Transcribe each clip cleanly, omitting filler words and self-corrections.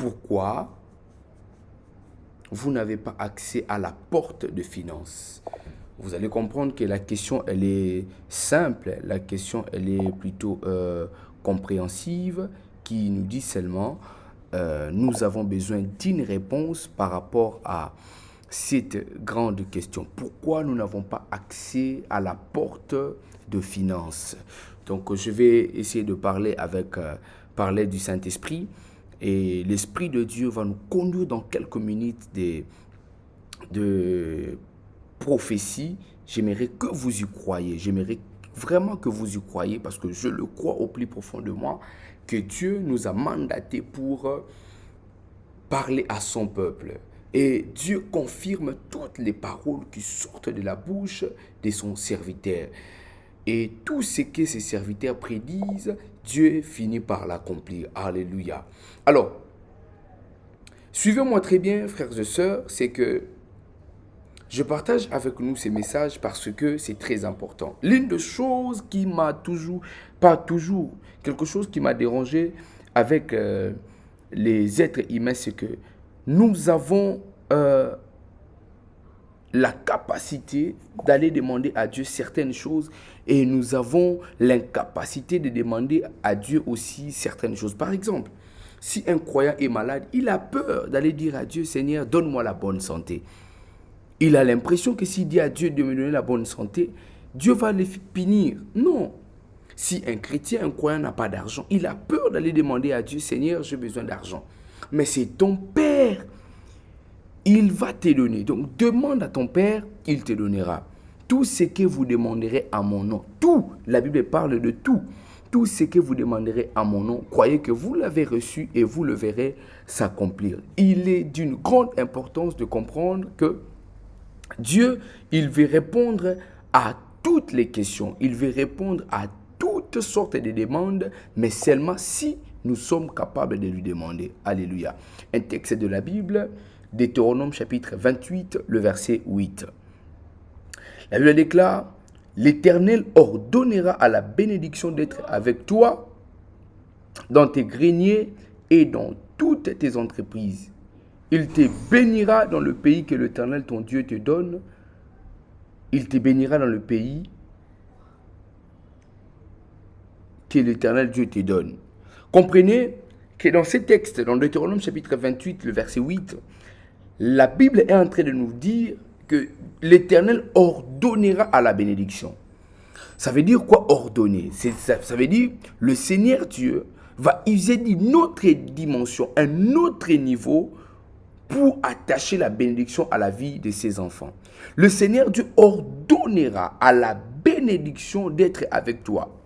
pourquoi vous n'avez pas accès à la porte de finances. Vous allez comprendre que la question, elle est simple, la question, elle est plutôt compréhensive, qui nous dit seulement, nous avons besoin d'une réponse par rapport à cette grande question. Pourquoi nous n'avons pas accès à la porte de finances? Donc, je vais essayer de parler du Saint-Esprit. Et l'Esprit de Dieu va nous conduire dans quelques minutes de prophétie. J'aimerais que vous y croyez. J'aimerais vraiment que vous y croyez parce que je le crois au plus profond de moi que Dieu nous a mandatés pour parler à son peuple. Et Dieu confirme toutes les paroles qui sortent de la bouche de son serviteur. Et tout ce que ses serviteurs prédisent, Dieu finit par l'accomplir. Alléluia. Alors, suivez-moi très bien, frères et sœurs, c'est que je partage avec nous ces messages parce que c'est très important. L'une des choses qui m'a quelque chose qui m'a dérangé avec les êtres humains, c'est que nous avons la capacité d'aller demander à Dieu certaines choses et nous avons l'incapacité de demander à Dieu aussi certaines choses. Par exemple, si un croyant est malade, il a peur d'aller dire à Dieu, Seigneur, donne-moi la bonne santé. Il a l'impression que s'il dit à Dieu de me donner la bonne santé, Dieu va le punir. Non. Si un chrétien, un croyant n'a pas d'argent, il a peur d'aller demander à Dieu, Seigneur, j'ai besoin d'argent. Mais c'est ton Père. Il va te donner. Donc, demande à ton Père, il te donnera. Tout ce que vous demanderez à mon nom, tout, la Bible parle de tout. Tout ce que vous demanderez à mon nom, croyez que vous l'avez reçu et vous le verrez s'accomplir. Il est d'une grande importance de comprendre que Dieu, il veut répondre à toutes les questions. Il veut répondre à toutes sortes de demandes, mais seulement si nous sommes capables de lui demander. Alléluia. Un texte de la Bible, Deutéronome chapitre 28, le verset 8. La Bible déclare, « L'Éternel ordonnera à la bénédiction d'être avec toi dans tes greniers et dans toutes tes entreprises. Il te bénira dans le pays que l'Éternel ton Dieu te donne. Il te bénira dans le pays que l'Éternel Dieu te donne. » Comprenez que dans ces textes, dans Deutéronome chapitre 28, le verset 8, la Bible est en train de nous dire que l'Éternel ordonnera à la bénédiction. Ça veut dire quoi ordonner? Ça veut dire le Seigneur Dieu va user d'une autre dimension, un autre niveau pour attacher la bénédiction à la vie de ses enfants. Le Seigneur Dieu ordonnera à la bénédiction d'être avec toi.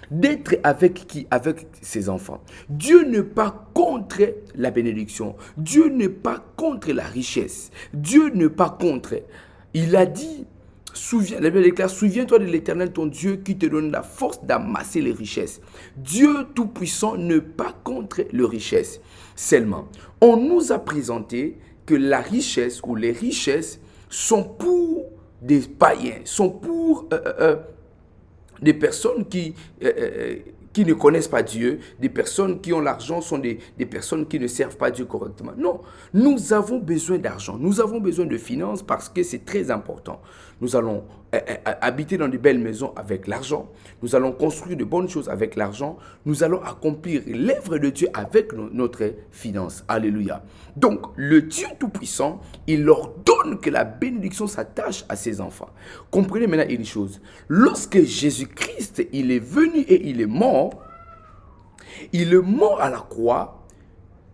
D'être avec qui? Avec ses enfants. Dieu n'est pas contre la bénédiction. Dieu n'est pas contre la richesse. Dieu n'est pas contre. Il a dit, la Bible déclare, souviens-toi de l'Éternel ton Dieu qui te donne la force d'amasser les richesses. Dieu Tout-Puissant n'est pas contre les richesses. Seulement, on nous a présenté que la richesse ou les richesses sont pour des païens, sont pour des personnes qui ne connaissent pas Dieu, des personnes qui ont l'argent sont des personnes qui ne servent pas Dieu correctement. Non, nous avons besoin d'argent, nous avons besoin de finances parce que c'est très important. Nous allons habiter dans de belles maisons avec l'argent, nous allons construire de bonnes choses avec l'argent, nous allons accomplir l'œuvre de Dieu avec notre finance. Alléluia. Donc, le Dieu Tout-Puissant, il ordonne que la bénédiction s'attache à ses enfants. Comprenez maintenant une chose. Lorsque Jésus-Christ, il est venu et il est mort à la croix,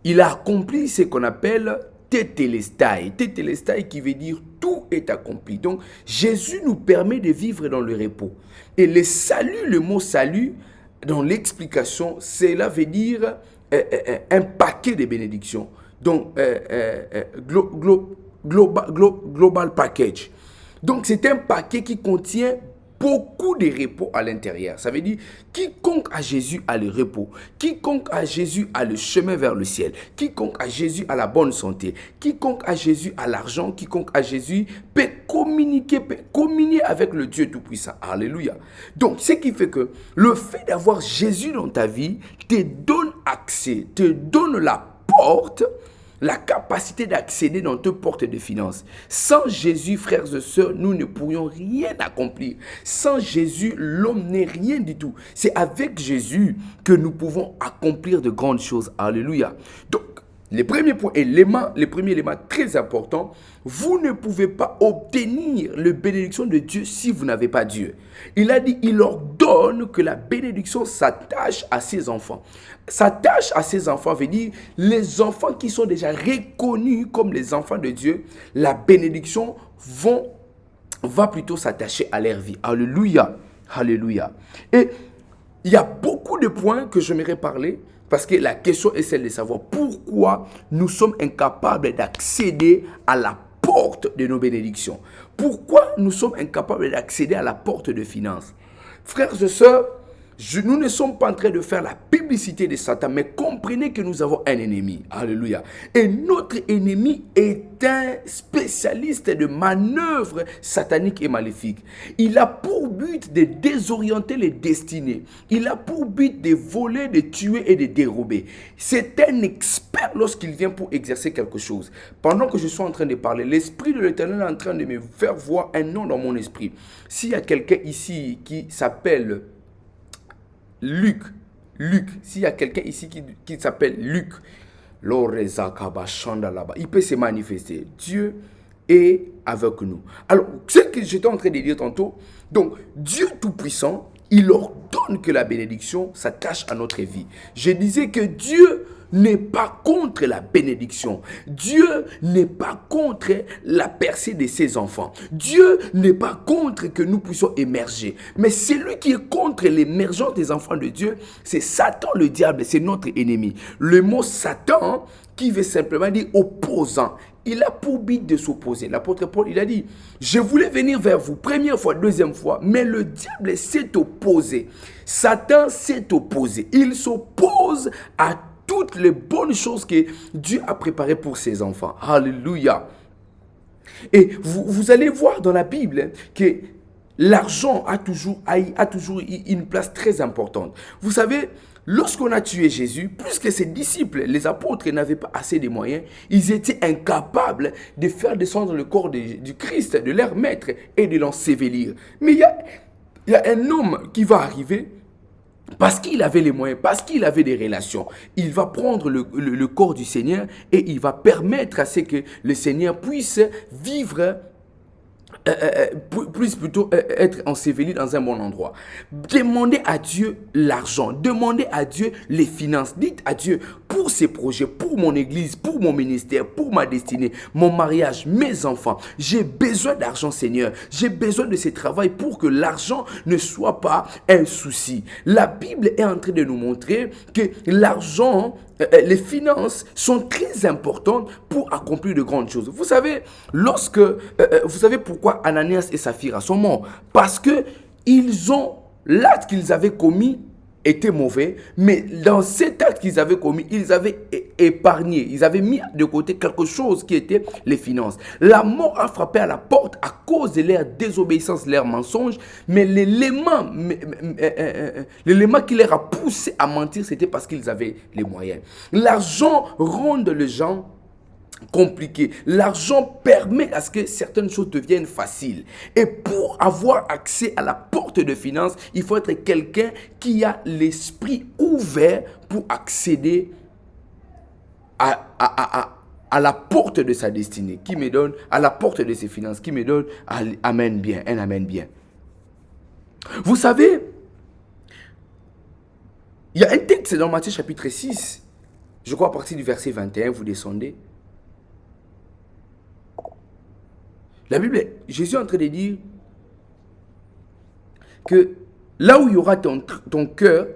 il a accompli ce qu'on appelle Tétélestai. Tétélestai qui veut dire tout est accompli. Donc, Jésus nous permet de vivre dans le repos. Et le salut, le mot salut, dans l'explication, cela veut dire un paquet de bénédictions. Donc, global package. Donc, c'est un paquet qui contient beaucoup de repos à l'intérieur. Ça veut dire, quiconque a Jésus a le repos. Quiconque a Jésus a le chemin vers le ciel. Quiconque a Jésus a la bonne santé. Quiconque a Jésus a l'argent. Quiconque a Jésus peut communier avec le Dieu Tout-Puissant. Alléluia. Donc, ce qui fait que le fait d'avoir Jésus dans ta vie te donne accès, te donne la porte la capacité d'accéder dans toute porte de finances. Sans Jésus, frères et sœurs, nous ne pourrions rien accomplir. Sans Jésus, l'homme n'est rien du tout. C'est avec Jésus que nous pouvons accomplir de grandes choses. Alléluia. Donc, le premier point, le premier élément très important, vous ne pouvez pas obtenir la bénédiction de Dieu si vous n'avez pas Dieu. Il a dit, il ordonne que la bénédiction s'attache à ses enfants. S'attache à ses enfants veut dire les enfants qui sont déjà reconnus comme les enfants de Dieu, la bénédiction va plutôt s'attacher à leur vie. Alléluia. Alléluia. Et il y a beaucoup de points que j'aimerais parler. Parce que la question est celle de savoir pourquoi nous sommes incapables d'accéder à la porte de nos bénédictions. Pourquoi nous sommes incapables d'accéder à la porte de finances. Frères et sœurs, nous ne sommes pas en train de faire la publicité de Satan, mais comprenez que nous avons un ennemi. Alléluia. Et notre ennemi est un spécialiste de manœuvres sataniques et maléfiques. Il a pour but de désorienter les destinées. Il a pour but de voler, de tuer et de dérober. C'est un expert lorsqu'il vient pour exercer quelque chose. Pendant que je suis en train de parler, l'Esprit de l'Éternel est en train de me faire voir un nom dans mon esprit. S'il y a quelqu'un ici qui s'appelle Luc, s'il y a quelqu'un ici qui s'appelle Luc, il peut se manifester. Dieu est avec nous. Alors, ce que j'étais en train de dire tantôt, donc Dieu Tout-Puissant, il ordonne que la bénédiction s'attache à notre vie. Je disais que Dieu n'est pas contre la bénédiction. Dieu n'est pas contre la percée de ses enfants. Dieu n'est pas contre que nous puissions émerger. Mais celui qui est contre l'émergence des enfants de Dieu, c'est Satan le diable, c'est notre ennemi. Le mot Satan qui veut simplement dire opposant. Il a pour but de s'opposer. L'apôtre Paul, il a dit, je voulais venir vers vous, première fois, deuxième fois, mais le diable s'est opposé. Satan s'est opposé. Il s'oppose à toutes les bonnes choses que Dieu a préparées pour ses enfants. Alléluia. Et vous allez voir dans la Bible que l'argent a toujours une place très importante. Vous savez, lorsqu'on a tué Jésus, puisque ses disciples, les apôtres, n'avaient pas assez de moyens, ils étaient incapables de faire descendre le corps du Christ, de leur maître, et de l'ensevelir. Mais il y a un homme qui va arriver, parce qu'il avait les moyens, parce qu'il avait des relations. Il va prendre le corps du Seigneur et il va permettre à ce que le Seigneur puisse vivre, puisse plutôt être enseveli dans un bon endroit. Demandez à Dieu l'argent, demandez à Dieu les finances. Dites à Dieu, pour ces projets, pour mon église, pour mon ministère, pour ma destinée, mon mariage, mes enfants, j'ai besoin d'argent, Seigneur. J'ai besoin de ce travail pour que l'argent ne soit pas un souci. La Bible est en train de nous montrer que l'argent, les finances sont très importantes pour accomplir de grandes choses. Vous savez, vous savez pourquoi Ananias et Saphira sont morts? Parce que l'acte qu'ils avaient commis était mauvais, mais dans cet acte qu'ils avaient commis, ils avaient épargné, ils avaient mis de côté quelque chose qui était les finances. La mort a frappé à la porte à cause de leur désobéissance, leur mensonge, mais l'élément qui leur a poussé à mentir, c'était parce qu'ils avaient les moyens. L'argent rend les gens compliqué. L'argent permet à ce que certaines choses deviennent faciles. Et pour avoir accès à la porte de finances, il faut être quelqu'un qui a l'esprit ouvert pour accéder à la porte de sa destinée, qui me donne, à la porte de ses finances, qui me donne un amen bien. Vous savez, il y a un texte dans Matthieu chapitre 6, je crois à partir du verset 21, vous descendez. La Bible, Jésus est en train de dire que là où il y aura ton cœur,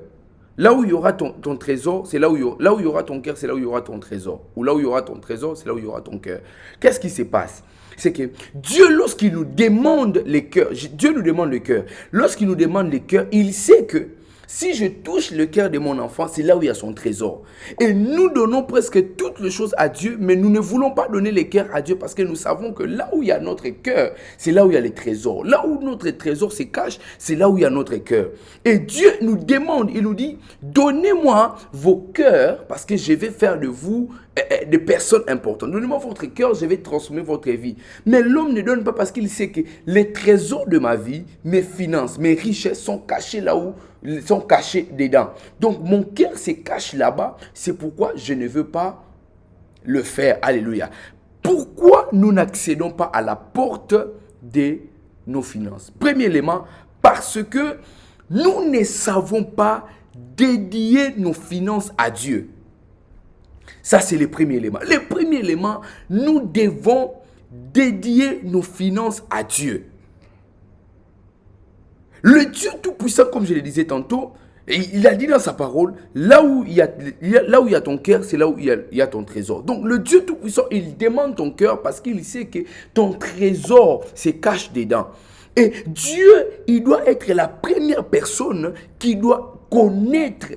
là où il y aura ton trésor, c'est là où il y aura ton cœur, c'est là où il y aura ton trésor. Ou là où il y aura ton trésor, c'est là où il y aura ton cœur. Qu'est-ce qui se passe? C'est que Dieu, lorsqu'il nous demande les cœurs, Dieu nous demande le cœur. Lorsqu'il nous demande les cœurs, il sait que si je touche le cœur de mon enfant, c'est là où il y a son trésor. Et nous donnons presque toute toutes les choses à Dieu, mais nous ne voulons pas donner les cœurs à Dieu parce que nous savons que là où il y a notre cœur, c'est là où il y a les trésors. Là où notre trésor se cache, c'est là où il y a notre cœur. Et Dieu nous demande, il nous dit, donnez-moi vos cœurs parce que je vais faire de vous des personnes importantes. Donnez-moi votre cœur, je vais transformer votre vie. Mais l'homme ne donne pas parce qu'il sait que les trésors de ma vie, mes finances, mes richesses sont cachés là où sont cachés dedans. Donc mon cœur se cache là-bas. C'est pourquoi je ne veux pas le faire. Alléluia. Pourquoi nous n'accédons pas à la porte de nos finances? Premier élément, parce que nous ne savons pas dédier nos finances à Dieu. Ça, c'est le premier élément. Le premier élément, nous devons dédier nos finances à Dieu. Le Dieu Tout-Puissant, comme je le disais tantôt, il a dit dans sa parole, là où il y a ton cœur, c'est là où il y a ton trésor. Donc le Dieu Tout-Puissant, il demande ton cœur parce qu'il sait que ton trésor se cache dedans. Et Dieu, il doit être la première personne qui doit connaître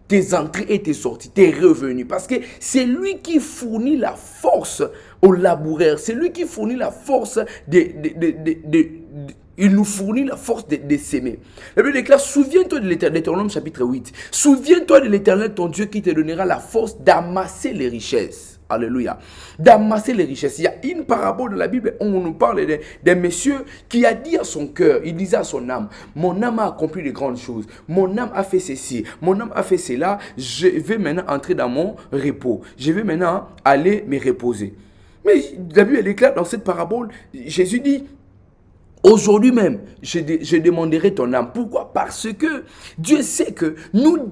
tes entrées et tes sorties, tes revenus. Parce que c'est lui qui fournit la force aux laboureurs. C'est lui qui fournit la force il nous fournit la force de s'aimer. La Bible déclare, souviens-toi de l'Éternel, Deutéronome chapitre 8. Souviens-toi de l'Éternel, ton Dieu, qui te donnera la force d'amasser les richesses. Alléluia. D'amasser les richesses. Il y a une parabole de la Bible où on nous parle d'un monsieur qui a dit à son cœur, il disait à son âme, mon âme a accompli de grandes choses. Mon âme a fait ceci. Mon âme a fait cela. Je vais maintenant entrer dans mon repos. Je vais maintenant aller me reposer. Mais la Bible déclare dans cette parabole, Jésus dit, aujourd'hui même, je demanderai ton âme. Pourquoi? Parce que Dieu sait que nous lui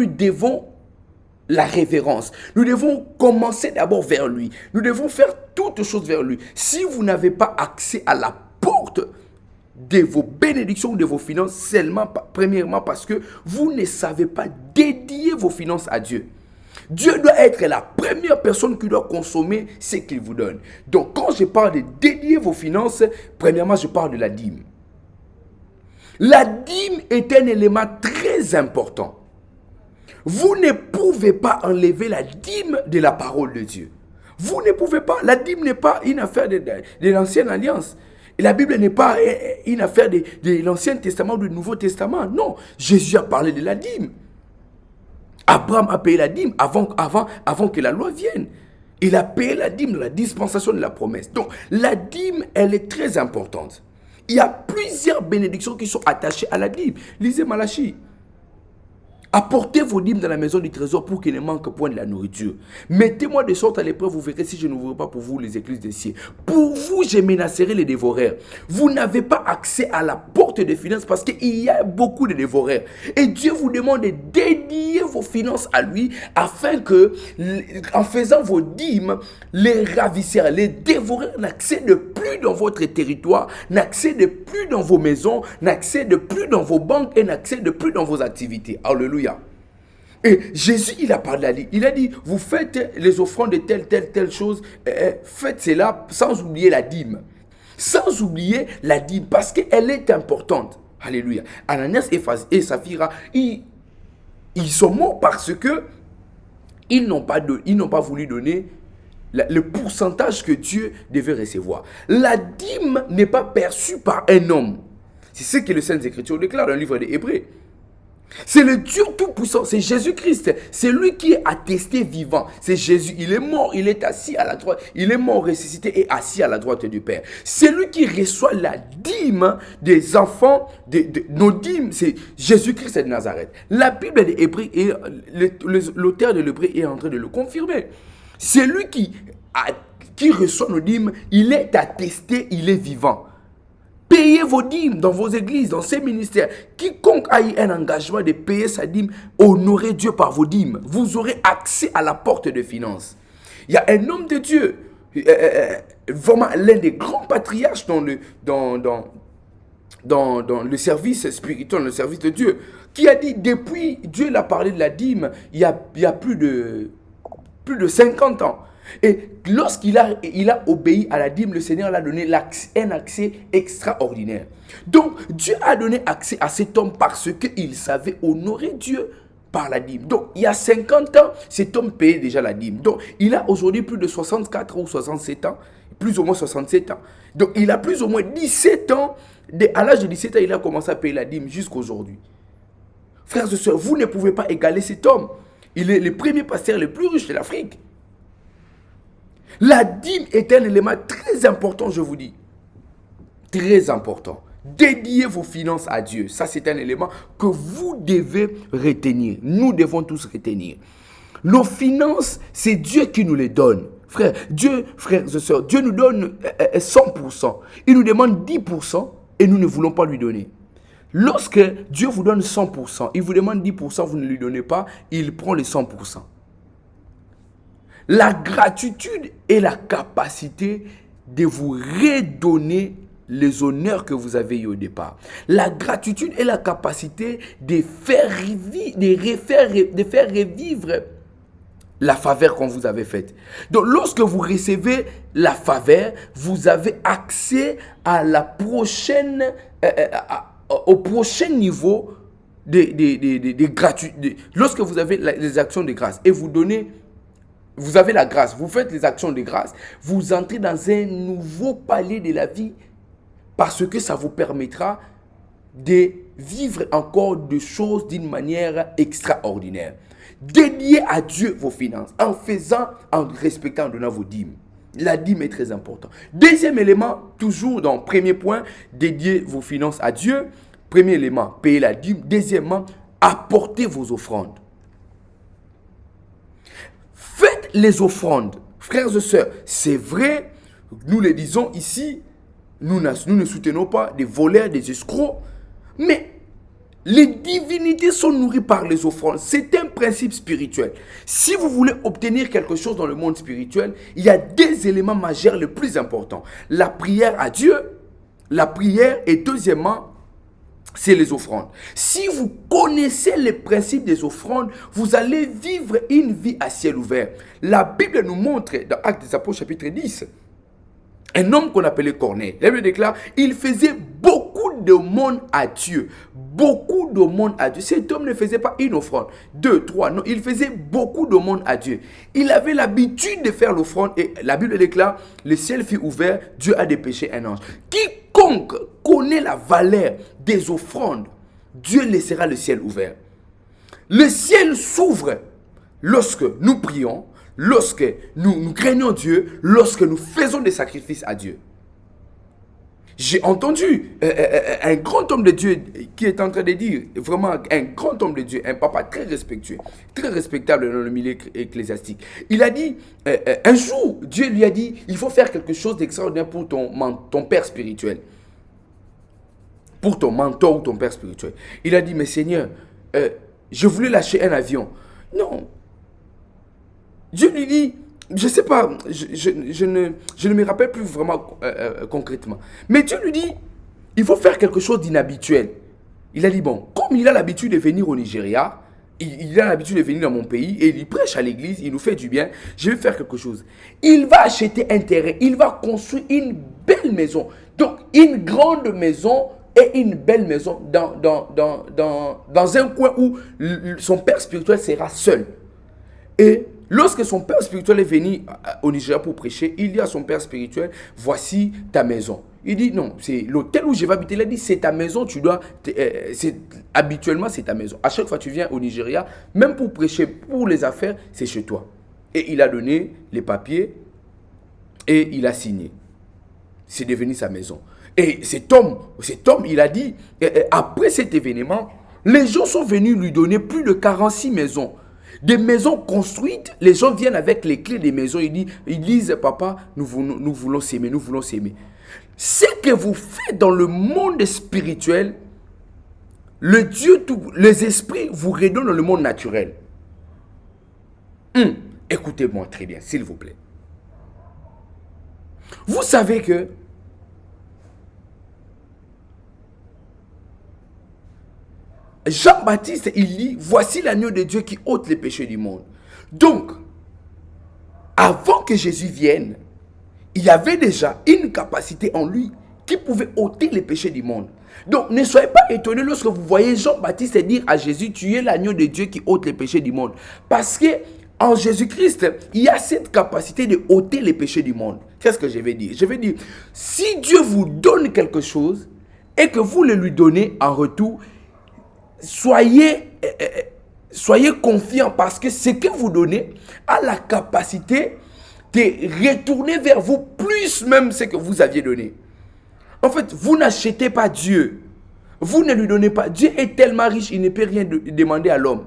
devons la révérence. Nous devons commencer d'abord vers lui. Nous devons faire toutes choses vers lui. Si vous n'avez pas accès à la porte de vos bénédictions ou de vos finances, seulement, premièrement, parce que vous ne savez pas dédier vos finances à Dieu. Dieu doit être la première personne qui doit consommer ce qu'il vous donne. Donc, quand je parle de dédier vos finances, premièrement, je parle de la dîme. La dîme est un élément très important. Vous ne pouvez pas enlever la dîme de la parole de Dieu. Vous ne pouvez pas. La dîme n'est pas une affaire de l'ancienne alliance. Et la Bible n'est pas une affaire de l'Ancien Testament ou du Nouveau Testament. Non, Jésus a parlé de la dîme. Abraham a payé la dîme avant que la loi vienne. Il a payé la dîme dans la dispensation de la promesse. Donc, la dîme, elle est très importante. Il y a plusieurs bénédictions qui sont attachées à la dîme. Lisez Malachie. Apportez vos dîmes dans la maison du trésor pour qu'il ne manque point de la nourriture. Mettez-moi de sorte à l'épreuve, vous verrez si je n'ouvre pas pour vous les écluses des cieux. Pour vous, je menacerai les dévoreurs. Vous n'avez pas accès à la porte des finances parce qu'il y a beaucoup de dévoreurs. Et Dieu vous demande de dédier vos finances à lui afin que, en faisant vos dîmes, les ravisseurs, les dévoreurs n'accèdent plus dans votre territoire, n'accèdent plus dans vos maisons, n'accèdent plus dans vos banques et n'accèdent plus dans vos activités. Alléluia. Et Jésus, il a parlé, il a dit, vous faites les offrandes de telle chose, faites cela sans oublier la dîme. Sans oublier la dîme, parce qu'elle est importante. Alléluia. Ananias et Saphira, ils sont morts parce que ils n'ont pas voulu donner le pourcentage que Dieu devait recevoir. La dîme n'est pas perçue par un homme. C'est ce que les Saintes Écritures déclarent dans le livre des Hébreux. C'est le Dieu Tout-Puissant, c'est Jésus-Christ. C'est lui qui est attesté vivant. C'est Jésus, il est mort, il est assis à la droite. Il est mort, ressuscité et assis à la droite du Père. C'est lui qui reçoit la dîme des enfants, nos dîmes, c'est Jésus-Christ de Nazareth. La Bible des Hébreux, l'auteur de l'Hébreu est en train de le confirmer. C'est lui qui reçoit nos dîmes, il est attesté, il est vivant. Payez vos dîmes dans vos églises, dans ces ministères. Quiconque a eu un engagement de payer sa dîme, honorez Dieu par vos dîmes. Vous aurez accès à la porte de finances. Il y a un homme de Dieu, vraiment l'un des grands patriarches dans le service spirituel, dans le service de Dieu, qui a dit, depuis Dieu l'a parlé de la dîme, il y a plus de 50 ans. Et lorsqu'il a obéi à la dîme, le Seigneur l'a donné un accès extraordinaire. Donc, Dieu a donné accès à cet homme parce qu'il savait honorer Dieu par la dîme. Donc, il y a 50 ans, cet homme payait déjà la dîme. Donc, il a aujourd'hui plus de 64 ou 67 ans, plus ou moins 67 ans. Donc, il a plus ou moins 17 ans. À l'âge de 17 ans, il a commencé à payer la dîme jusqu'à aujourd'hui. Frères et sœurs, vous ne pouvez pas égaler cet homme. Il est le premier pasteur le plus riche de l'Afrique. La dîme est un élément très important, je vous dis. Très important. Dédiez vos finances à Dieu. Ça, c'est un élément que vous devez retenir. Nous devons tous retenir. Nos finances, c'est Dieu qui nous les donne. Frères et sœurs, Dieu nous donne 100%. Il nous demande 10% et nous ne voulons pas lui donner. Lorsque Dieu vous donne 100%, il vous demande 10%, vous ne lui donnez pas, il prend les 100%. La gratitude est la capacité de vous redonner les honneurs que vous avez eu au départ. La gratitude est la capacité de faire revivre la faveur qu'on vous avait faite. Donc, lorsque vous recevez la faveur, vous avez accès à la prochaine, au prochain niveau de gratuité. Lorsque vous avez les actions de grâce et vous avez la grâce, vous faites les actions de grâce, vous entrez dans un nouveau palier de la vie parce que ça vous permettra de vivre encore des choses d'une manière extraordinaire. Dédiez à Dieu vos finances en respectant, en donnant vos dîmes. La dîme est très importante. Deuxième élément, toujours dans le premier point, dédiez vos finances à Dieu. Premier élément, payez la dîme. Deuxièmement, apportez vos offrandes. Faites les offrandes. Frères et sœurs, c'est vrai, nous le disons ici, nous ne soutenons pas des voleurs, des escrocs, mais les divinités sont nourries par les offrandes. C'est un principe spirituel. Si vous voulez obtenir quelque chose dans le monde spirituel, il y a des éléments majeurs les plus importants. La prière à Dieu, la prière et deuxièmement, c'est les offrandes. Si vous connaissez les principes des offrandes, vous allez vivre une vie à ciel ouvert. La Bible nous montre dans Actes des Apôtres chapitre 10, un homme qu'on appelait Corneille. La Bible déclare, il faisait beaucoup de monde à Dieu. Beaucoup de monde à Dieu. Cet homme ne faisait pas une offrande, 2, 3, non, il faisait beaucoup de monde à Dieu. Il avait l'habitude de faire l'offrande et la Bible déclare, le ciel fut ouvert, Dieu a dépêché un ange. Quiconque connaît la valeur des offrandes, Dieu laissera le ciel ouvert. Le ciel s'ouvre lorsque nous prions, lorsque nous craignons Dieu, lorsque nous faisons des sacrifices à Dieu. J'ai entendu un grand homme de Dieu qui est en train de dire, vraiment un grand homme de Dieu, un papa très respectueux, très respectable dans le milieu ecclésiastique. Il a dit, un jour, Dieu lui a dit, il faut faire quelque chose d'extraordinaire pour ton père spirituel. Pour ton mentor ou ton père spirituel. Il a dit, mais Seigneur, je voulais lâcher un avion. Non. Dieu lui dit, je ne sais pas, je ne me rappelle plus vraiment concrètement. Mais Dieu lui dit, il faut faire quelque chose d'inhabituel. Il a dit, bon, comme il a l'habitude de venir au Nigeria, il a l'habitude de venir dans mon pays, et il prêche à l'église, il nous fait du bien, je vais faire quelque chose. Il va acheter un terrain, il va construire une belle maison. Donc, une grande maison et une belle maison dans un coin où son père spirituel sera seul. Et lorsque son père spirituel est venu au Nigeria pour prêcher, il dit à son père spirituel, voici ta maison. Il dit, non, c'est l'hôtel où je vais habiter. Il a dit, c'est ta maison, habituellement c'est ta maison. À chaque fois que tu viens au Nigeria, même pour prêcher, pour les affaires, c'est chez toi. Et il a donné les papiers et il a signé. C'est devenu sa maison. Et cet homme, il a dit, après cet événement, les gens sont venus lui donner plus de 46 maisons. Des maisons construites, les gens viennent avec les clés des maisons, ils disent, papa, nous voulons s'aimer, nous voulons s'aimer. Ce que vous faites dans le monde spirituel, les esprits vous redonnent dans le monde naturel. Écoutez-moi très bien, s'il vous plaît. Vous savez que Jean-Baptiste, il dit, voici l'agneau de Dieu qui ôte les péchés du monde. Donc, avant que Jésus vienne, il y avait déjà une capacité en lui qui pouvait ôter les péchés du monde. Donc, ne soyez pas étonnés lorsque vous voyez Jean-Baptiste dire à Jésus, tu es l'agneau de Dieu qui ôte les péchés du monde. Parce que en Jésus-Christ, il y a cette capacité de ôter les péchés du monde. Qu'est-ce que je vais dire? Je vais dire, si Dieu vous donne quelque chose et que vous le lui donnez en retour, soyez confiants parce que ce que vous donnez a la capacité de retourner vers vous plus même ce que vous aviez donné. En fait, vous n'achetez pas Dieu. Vous ne lui donnez pas. Dieu est tellement riche, il ne peut rien demander à l'homme.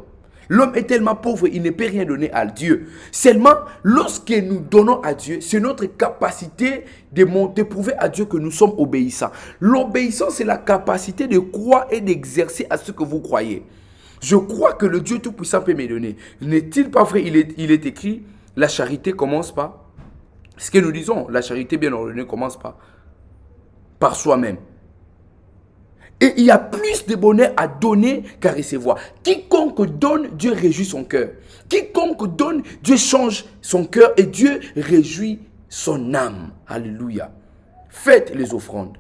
L'homme est tellement pauvre, il ne peut rien donner à Dieu. Seulement, lorsque nous donnons à Dieu, c'est notre capacité de prouver à Dieu que nous sommes obéissants. L'obéissance, c'est la capacité de croire et d'exercer à ce que vous croyez. Je crois que le Dieu Tout-Puissant peut me donner. N'est-il pas vrai? Il est écrit, la charité commence par... Ce que nous disons, la charité bien ordonnée commence par soi-même. Et il y a plus de bonheur à donner qu'à recevoir. Quiconque donne, Dieu réjouit son cœur. Quiconque donne, Dieu change son cœur et Dieu réjouit son âme. Alléluia. Faites les offrandes.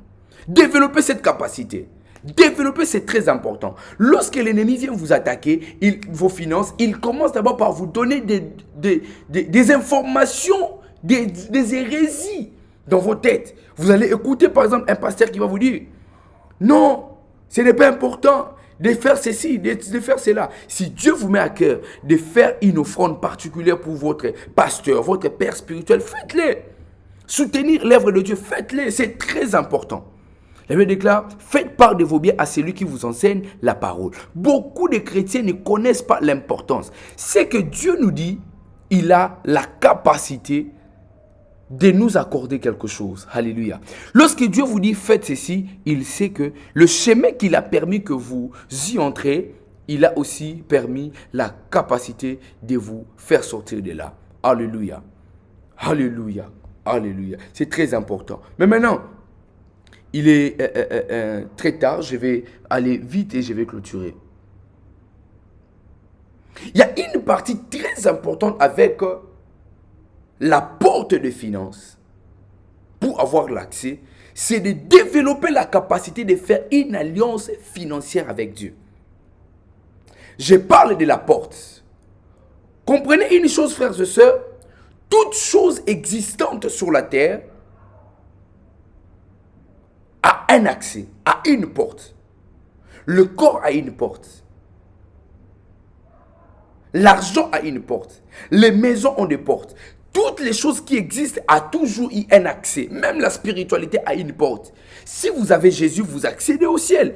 Développez cette capacité. Développer, c'est très important. Lorsque l'ennemi vient vous attaquer, vos finances, il commence d'abord par vous donner des informations, des hérésies dans vos têtes. Vous allez écouter par exemple un pasteur qui va vous dire, non, ce n'est pas important de faire ceci, de faire cela. Si Dieu vous met à cœur de faire une offrande particulière pour votre pasteur, votre père spirituel, faites-le. Soutenir l'œuvre de Dieu, faites-le, c'est très important. La Bible déclare, faites part de vos biens à celui qui vous enseigne la parole. Beaucoup de chrétiens ne connaissent pas l'importance. C'est que Dieu nous dit, il a la capacité de nous accorder quelque chose. Alléluia. Lorsque Dieu vous dit, faites ceci, il sait que le chemin qu'il a permis que vous y entrez, il a aussi permis la capacité de vous faire sortir de là. Alléluia. Alléluia. Alléluia. C'est très important. Mais maintenant, il est très tard, je vais aller vite et je vais clôturer. Il y a une partie très importante avec la porte de finances. Pour avoir l'accès, c'est de développer la capacité de faire une alliance financière avec Dieu. Je parle de la porte. Comprenez une chose, frères et sœurs, toute chose existante sur la terre a un accès, a une porte. Le corps a une porte. L'argent a une porte. Les maisons ont des portes. Toutes les choses qui existent a toujours eu un accès. Même la spiritualité a une porte. Si vous avez Jésus, vous accédez au ciel.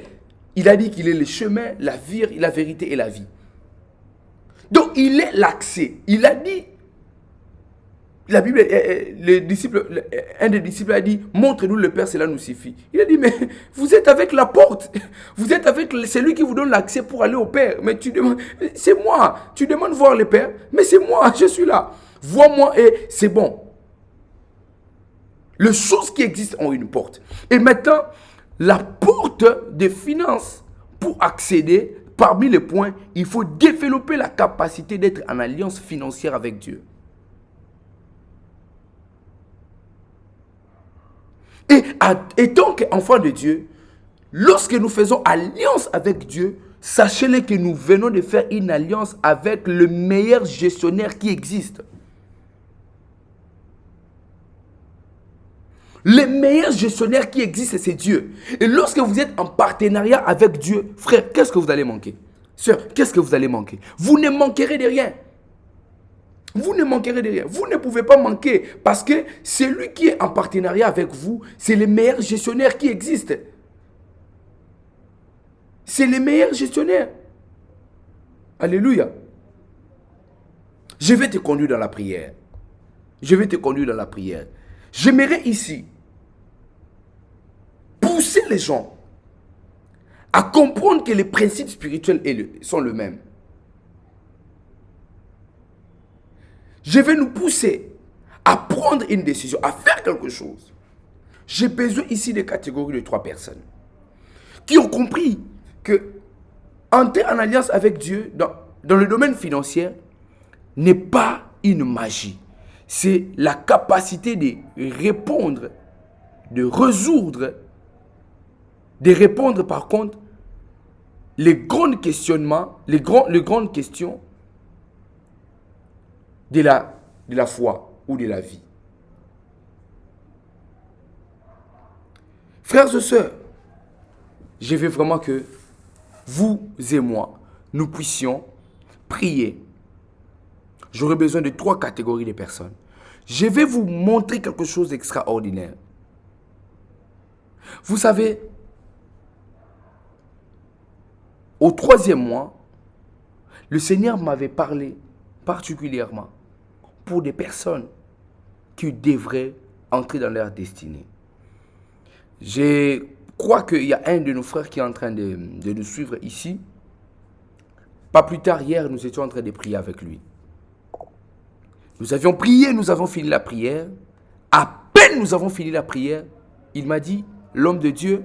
Il a dit qu'il est le chemin, la vie, la vérité et la vie. Donc il est l'accès. Il a dit, la Bible, un des disciples a dit, montre-nous le Père, cela nous suffit. Il a dit, mais vous êtes avec la porte. Vous êtes avec celui qui vous donne l'accès pour aller au Père. Mais tu demandes, c'est moi. Tu demandes voir le Père, mais c'est moi, je suis là. Vois-moi et c'est bon. Les choses qui existent ont une porte. Et maintenant, la porte des finances, pour accéder, parmi les points, il faut développer la capacité d'être en alliance financière avec Dieu. Et tant qu'enfant de Dieu, lorsque nous faisons alliance avec Dieu, sachez-le que nous venons de faire une alliance avec le meilleur gestionnaire qui existe. Le meilleur gestionnaire qui existe, c'est Dieu. Et lorsque vous êtes en partenariat avec Dieu, frère, qu'est-ce que vous allez manquer? Sœur, qu'est-ce que vous allez manquer? Vous ne manquerez de rien. Vous ne manquerez de rien. Vous ne pouvez pas manquer parce que celui qui est en partenariat avec vous, c'est le meilleur gestionnaire qui existe. C'est le meilleur gestionnaire. Alléluia. Je vais te conduire dans la prière. Je vais te conduire dans la prière. J'aimerais ici pousser les gens à comprendre que les principes spirituels sont les mêmes. Je vais nous pousser à prendre une décision, à faire quelque chose. J'ai besoin ici de catégories de 3 personnes qui ont compris que entrer en alliance avec Dieu dans le domaine financier n'est pas une magie. C'est la capacité de répondre, de résoudre de répondre par contre les grands questionnements, les grandes questions de la foi ou de la vie. Frères et sœurs, je veux vraiment que vous et moi, nous puissions prier. J'aurai besoin de 3 catégories de personnes. Je vais vous montrer quelque chose d'extraordinaire. Vous savez, au 3e mois, le Seigneur m'avait parlé particulièrement pour des personnes qui devraient entrer dans leur destinée. Je crois qu'il y a un de nos frères qui est en train de nous suivre ici. Pas plus tard, hier, nous étions en train de prier avec lui. Nous avions prié, nous avons fini la prière. À peine nous avons fini la prière, il m'a dit, l'homme de Dieu,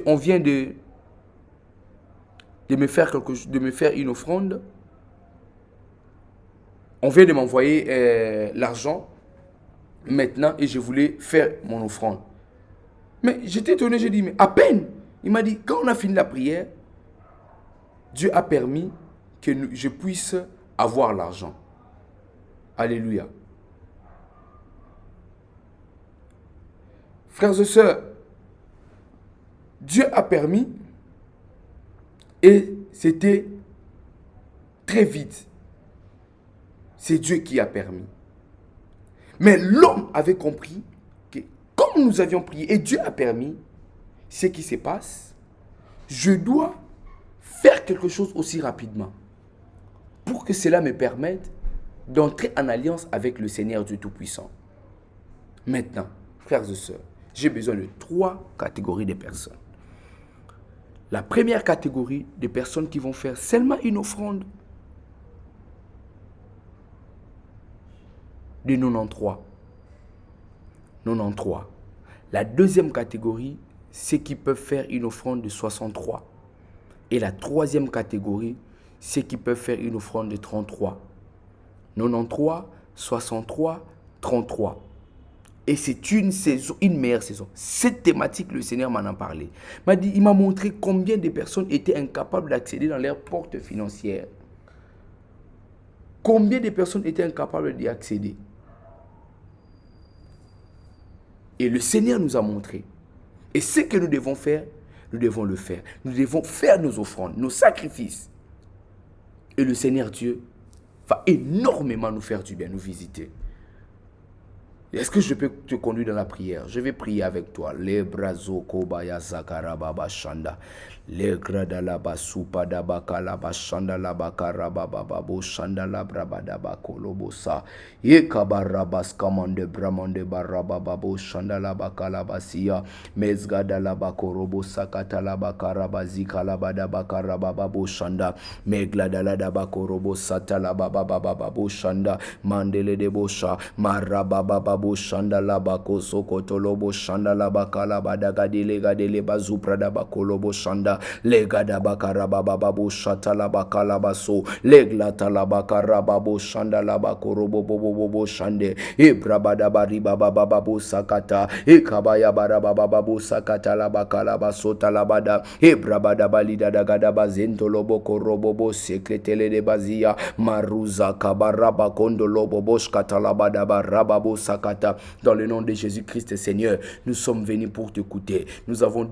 on vient de me faire une offrande. On vient de m'envoyer l'argent maintenant et je voulais faire mon offrande. Mais j'étais étonné, j'ai dit, mais à peine. Il m'a dit, quand on a fini la prière, Dieu a permis que je puisse avoir l'argent. Alléluia. Frères et sœurs, Dieu a permis et c'était très vite. C'est Dieu qui a permis. Mais l'homme avait compris que comme nous avions prié et Dieu a permis, ce qui se passe, je dois faire quelque chose aussi rapidement pour que cela me permette d'entrer en alliance avec le Seigneur Dieu Tout-Puissant. Maintenant, frères et sœurs, j'ai besoin de 3 catégories de personnes. La première catégorie de personnes qui vont faire seulement une offrande de 93. La deuxième catégorie, ceux qui peuvent faire une offrande de 63. Et la troisième catégorie, ceux qui peuvent faire une offrande de 33. 93, 63, 33. Et c'est une saison, une meilleure saison. Cette thématique, le Seigneur m'en a parlé. Il m'a montré combien de personnes étaient incapables d'accéder dans leurs portes financières. Combien de personnes étaient incapables d'y accéder. Et le Seigneur nous a montré. Et ce que nous devons faire, nous devons le faire. Nous devons faire nos offrandes, nos sacrifices. Et le Seigneur Dieu va énormément nous faire du bien, nous visiter. Est-ce que je peux te conduire dans la prière? Je vais prier avec toi. Le brazo kobaya zakarababa shanda. Le grada la basupa da baka la bashanda la bakaraba bababo shanda la brabada bakolobosa. Ye kabarabas kamande bramande baraba babo shanda la bakala basia. Mezgada la bakorobo sakata la bakaraba zika la bada bakaraba babo shanda. Meglada la da bakorobo sata la baba babo shanda. Mandele de bosha maraba baba shanda la bako sokotolobo shanda la bakala badagadile gadele bazupra da bakolobo shanda legada bakaraba babu shata la bakala baso leglata la bakaraba bo shanda la bakorobo bobo shande ibrabada bariba babu sakata ikabaya baraba babu sakata la bakala basota la bada ibrabada balida dagada bazento lobo korobo sekretele de bazia maruza kabaraba kondolobo boshkata la bada baraba bo sakata. Dans le nom de Jésus-Christ, Seigneur, nous sommes venus pour t'écouter. Nous avons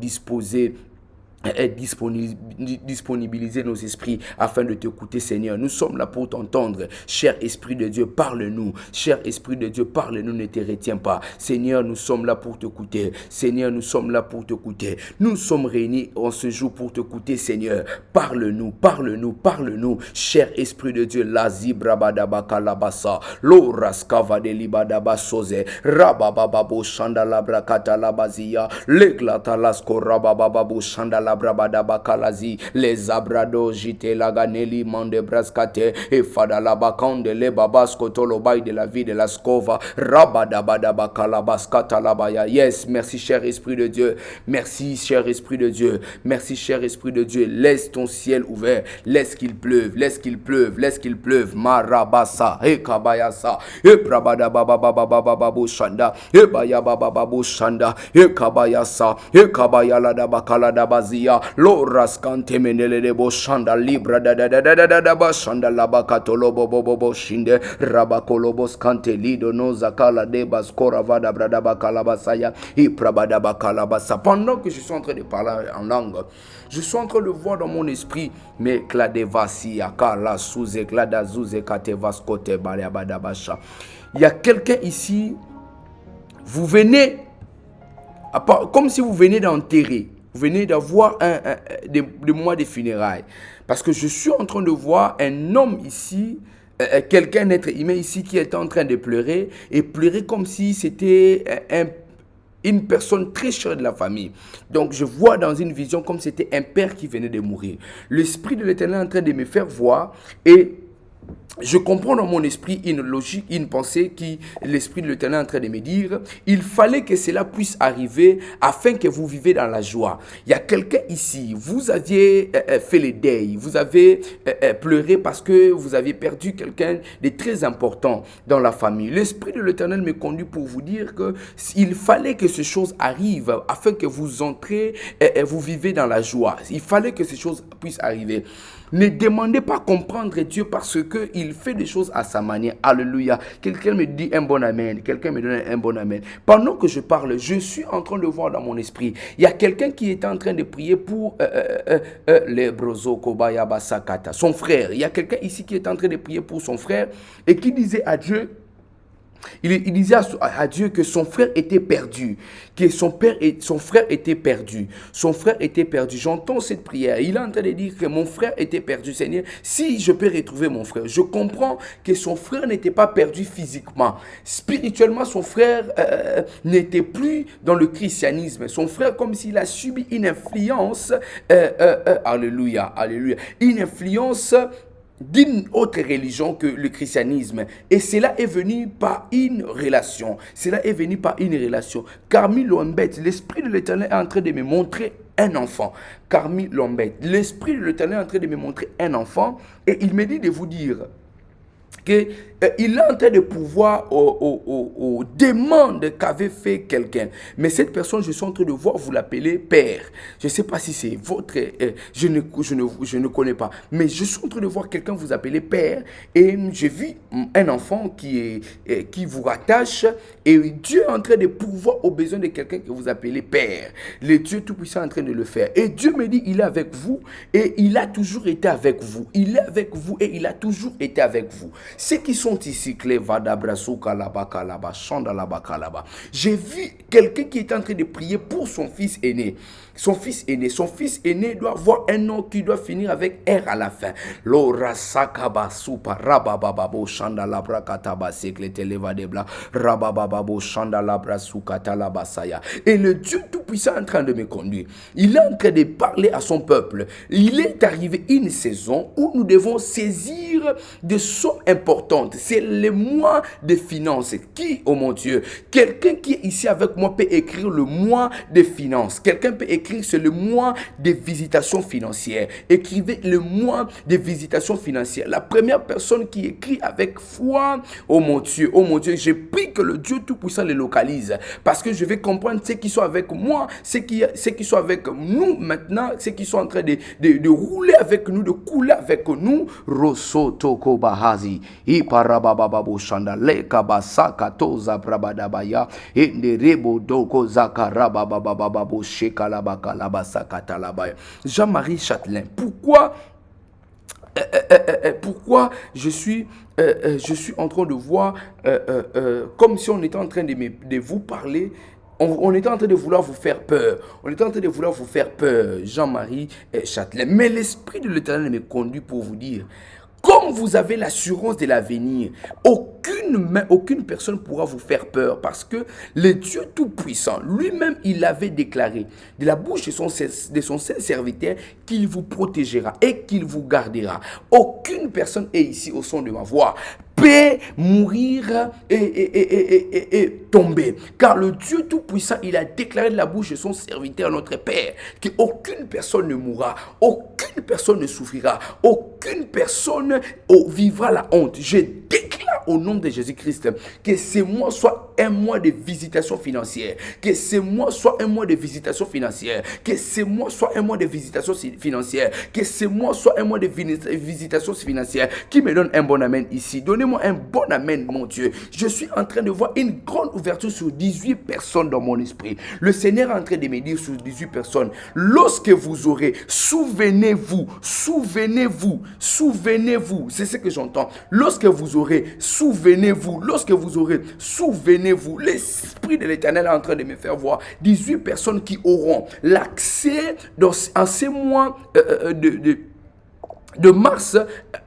disponibiliser nos esprits afin de t'écouter, Seigneur. Nous sommes là pour t'entendre. Cher Esprit de Dieu, parle-nous. Cher Esprit de Dieu, parle-nous, ne te retiens pas. Seigneur, nous sommes là pour t'écouter. Seigneur, nous sommes là pour t'écouter. Nous sommes réunis en ce jour pour t'écouter, Seigneur. Parle-nous, parle-nous, parle-nous. Cher Esprit de Dieu, lazi brabadabaka labasa, loraskava de libadabasoze, rabababo shanda labrakata labazia, leglata lasko rabababo shanda brabadaba kalazi, les abrado jite laganeli mande braskate, et fadalaba kandele babaskotolo bail de la vie de la scova, rabadabadaba kalabaskata labaya. Yes, merci cher Esprit de Dieu, merci cher Esprit de Dieu, merci cher Esprit de Dieu, laisse ton ciel ouvert, laisse qu'il pleuve, laisse qu'il pleuve, laisse qu'il pleuve, marabasa, e kabayasa, e brabadababababababo shanda, e bayababababo shanda, e kabayasa, e kabayala dabakala dabazia, loraskante menele debo shanda, libra da shanda labakatolo bobobo shinde, rabakolobos kante lido no zakala debas koravada bradabakala basaya, e brabadabakala basa. Pendant que je suis en train de parler en langue, je suis en train de voir dans mon esprit, mais kladevasi akala sous eklada zuze katevas kote bariabadabasha. Il y a quelqu'un ici, vous venez, comme si vous venez d'enterrer, vous venez d'avoir des mois de funérailles. Parce que je suis en train de voir un homme ici, quelqu'un, un être humain ici qui est en train de pleurer, et pleurer comme si c'était une personne très chère de la famille. Donc je vois dans une vision comme si c'était un père qui venait de mourir. L'Esprit de l'Éternel est en train de me faire voir, et je comprends dans mon esprit une logique, une pensée qui l'Esprit de l'Éternel est en train de me dire. Il fallait que cela puisse arriver afin que vous vivez dans la joie. Il y a quelqu'un ici, vous aviez fait les deuils, vous avez pleuré parce que vous aviez perdu quelqu'un de très important dans la famille. L'Esprit de l'Éternel me conduit pour vous dire qu'il fallait que ces choses arrivent afin que vous entrez et vous vivez dans la joie. Il fallait que ces choses puissent arriver. Ne demandez pas comprendre Dieu parce qu'il fait des choses à sa manière. Alléluia. Quelqu'un me dit un bon amen. Quelqu'un me donne un bon amen. Pendant que je parle, je suis en train de voir dans mon esprit. Il y a quelqu'un qui est en train de prier pour les brozo kobaya basakata, son frère. Il y a quelqu'un ici qui est en train de prier pour son frère et qui disait à Dieu, il disait à Dieu que son frère était perdu, que son frère était perdu. Son frère était perdu. J'entends cette prière. Il est en train de dire que mon frère était perdu. Seigneur, si je peux retrouver mon frère. Je comprends que son frère n'était pas perdu physiquement. Spirituellement, son frère n'était plus dans le christianisme. Son frère, comme s'il a subi une influence, alléluia, alléluia, une influence d'une autre religion que le christianisme. Et cela est venu par une relation. Cela est venu par une relation. Carmi Lombet, l'Esprit de l'Éternel est en train de me montrer un enfant. Carmi Lombet, l'Esprit de l'Éternel est en train de me montrer un enfant. Et il me dit de vous dire qu'il est en train de pouvoir aux demandes qu'avait fait quelqu'un. Mais cette personne, je suis en train de voir, vous l'appelez père. Je ne sais pas si c'est votre... je ne connais pas. Mais je suis en train de voir quelqu'un vous appeler père. Et j'ai vu un enfant qui vous rattache. Et Dieu est en train de pouvoir aux besoins de quelqu'un que vous appelez père. Le Dieu Tout-Puissant est en train de le faire. Et Dieu me dit, il est avec vous. Et il a toujours été avec vous. Il est avec vous et il a toujours été avec vous. Ceux qui sont ici, j'ai vu quelqu'un qui est en train de prier pour son fils aîné. Son fils aîné doit avoir un nom qui doit finir avec R à la fin. Et le Dieu Tout-Puissant est en train de me conduire. Il est en train de parler à son peuple. Il est arrivé une saison où nous devons saisir des sommes importantes. C'est le mois de finances. Qui, oh mon Dieu, quelqu'un qui est ici avec moi peut écrire le mois de finances. Quelqu'un peut écrire, c'est le mois de visitation financière. Écrivez le mois de visitation financière. La première personne qui écrit avec foi, oh mon Dieu, je prie que le Dieu Tout-Puissant les localise. Parce que je vais comprendre ceux qui sont avec moi, ceux qui sont avec nous maintenant, ceux qui sont en train de rouler avec nous, de couler avec nous. Rosso toko bahazi. Iparabababo shanda lekabasaka toza brabadabaya enderebo doko zakarababababo shekalabaka labasaka talabaya. Jean-Marie Châtelain, pourquoi je suis en train de voir comme si on était en train de vous parler. On était en train de vouloir vous faire peur. Jean-Marie Châtelain. Mais l'Esprit de l'Éternel me conduit pour vous dire, comme vous avez l'assurance de l'avenir, aucune aucune personne pourra vous faire peur parce que le Dieu Tout-Puissant, lui-même, il avait déclaré de la bouche de son saint serviteur qu'il vous protégera et qu'il vous gardera. Aucune personne est ici au son de ma voix peut mourir et tomber. Car le Dieu Tout-Puissant, il a déclaré de la bouche de son serviteur, notre Père, qu'aucune personne ne mourra, aucune personne ne souffrira, aucune personne vivra la honte. Je déclare au nom de Jésus-Christ que ce mois soit un mois de visitation financière, que ce mois soit un mois de visitation financière, que ce mois soit un mois de visitation financière, que ce mois soit un mois de visitation financière. Qui me donne un bon amen ici? Donnez-moi un bon amen, mon Dieu. Je suis en train de voir une grande ouverture sur 18 personnes dans mon esprit. Le Seigneur est en train de me dire sur 18 personnes, lorsque vous aurez, souvenez-vous, c'est ce que j'entends. Lorsque vous aurez, souvenez-vous, l'Esprit de l'Éternel est en train de me faire voir 18 personnes qui auront l'accès en ces mois de mars,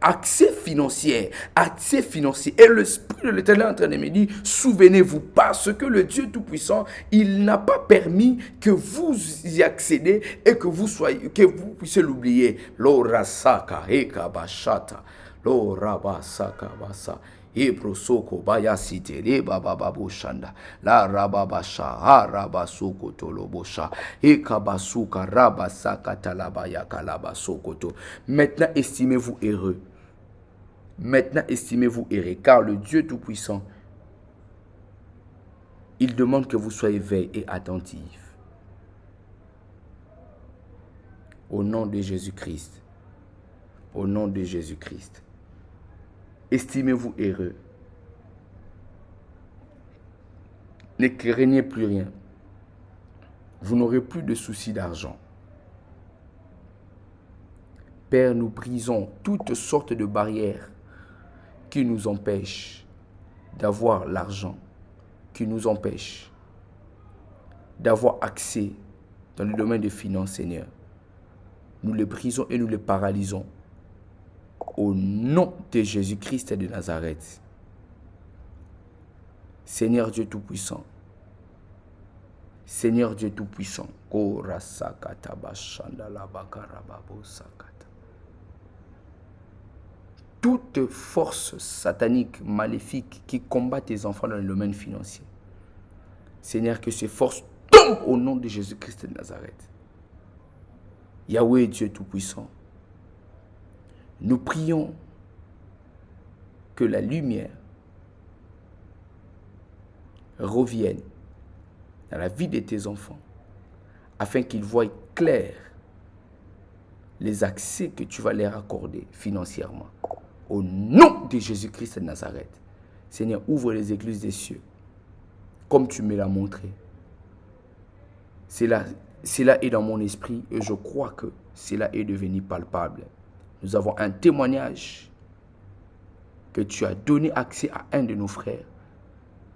accès financier. Et l'Esprit de l'Éternel est en train de me dire, souvenez-vous, parce que le Dieu Tout-Puissant, il n'a pas permis que vous y accédez et que vous puissiez l'oublier. L'orasaka ekabashata, l'orabasaka basa. Ebrosoko baya sitere baba baboshanda la rababasha arabasoko tolobosha ekabasuka rabasaka talabaya kalabasokoto. Maintenant estimez-vous heureux. Car le Dieu Tout-Puissant, il demande que vous soyez veillés et attentifs. Au nom de Jésus-Christ. Au nom de Jésus-Christ. Estimez-vous heureux. Ne craignez plus rien. Vous n'aurez plus de soucis d'argent. Père, nous brisons toutes sortes de barrières qui nous empêchent d'avoir l'argent, qui nous empêchent d'avoir accès dans le domaine des finances, Seigneur. Nous les brisons et nous les paralysons. Au nom de Jésus-Christ de Nazareth. Seigneur Dieu Tout-Puissant. Seigneur Dieu Tout-Puissant. Toute force satanique, maléfique qui combat tes enfants dans le domaine financier. Seigneur, que ces forces tombent au nom de Jésus-Christ de Nazareth. Yahweh Dieu Tout-Puissant. Nous prions que la lumière revienne dans la vie de tes enfants afin qu'ils voient clair les accès que tu vas leur accorder financièrement. Au nom de Jésus-Christ de Nazareth, Seigneur, ouvre les églises des cieux comme tu me l'as montré. Cela est dans mon esprit et je crois que cela est devenu palpable. Nous avons un témoignage que tu as donné accès à un de nos frères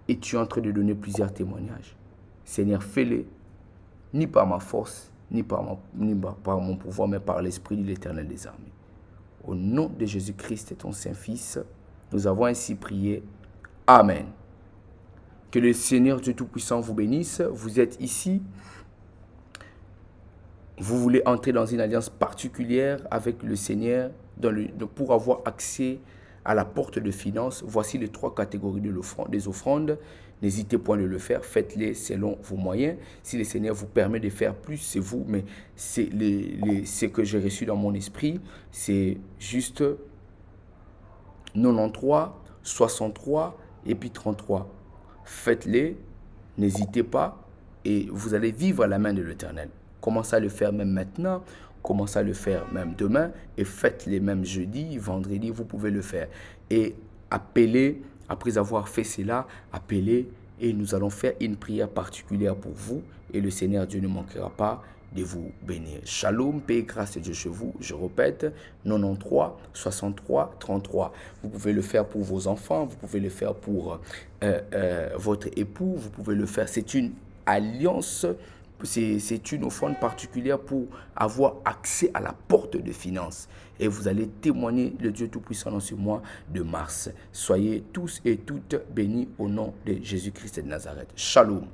et tu es en train de donner plusieurs témoignages. Seigneur, fais-les, ni par ma force, ni par mon pouvoir, mais par l'Esprit de l'Éternel des armées. Au nom de Jésus-Christ et ton Saint-Fils, nous avons ainsi prié. Amen. Que le Seigneur Dieu Tout-Puissant vous bénisse. Vous êtes ici. Vous voulez entrer dans une alliance particulière avec le Seigneur pour avoir accès à la porte de finances. Voici les 3 catégories des offrandes. N'hésitez point à le faire. Faites-les selon vos moyens. Si le Seigneur vous permet de faire plus, c'est vous. Mais c'est ce que j'ai reçu dans mon esprit. C'est juste 93, 63 et puis 33. Faites-les. N'hésitez pas. Et vous allez vivre à la main de l'Éternel. Commencez à le faire même maintenant, commencez à le faire même demain et faites-les même jeudi, vendredi, vous pouvez le faire. Et appelez, après avoir fait cela, appelez et nous allons faire une prière particulière pour vous et le Seigneur Dieu ne manquera pas de vous bénir. Shalom, paix et grâce de Dieu chez vous. Je répète, 93, 63, 33. Vous pouvez le faire pour vos enfants, vous pouvez le faire pour votre époux, vous pouvez le faire. C'est une alliance c'est une offrande particulière pour avoir accès à la porte de finances. Et vous allez témoigner le Dieu Tout-Puissant dans ce mois de mars. Soyez tous et toutes bénis au nom de Jésus-Christ de Nazareth. Shalom.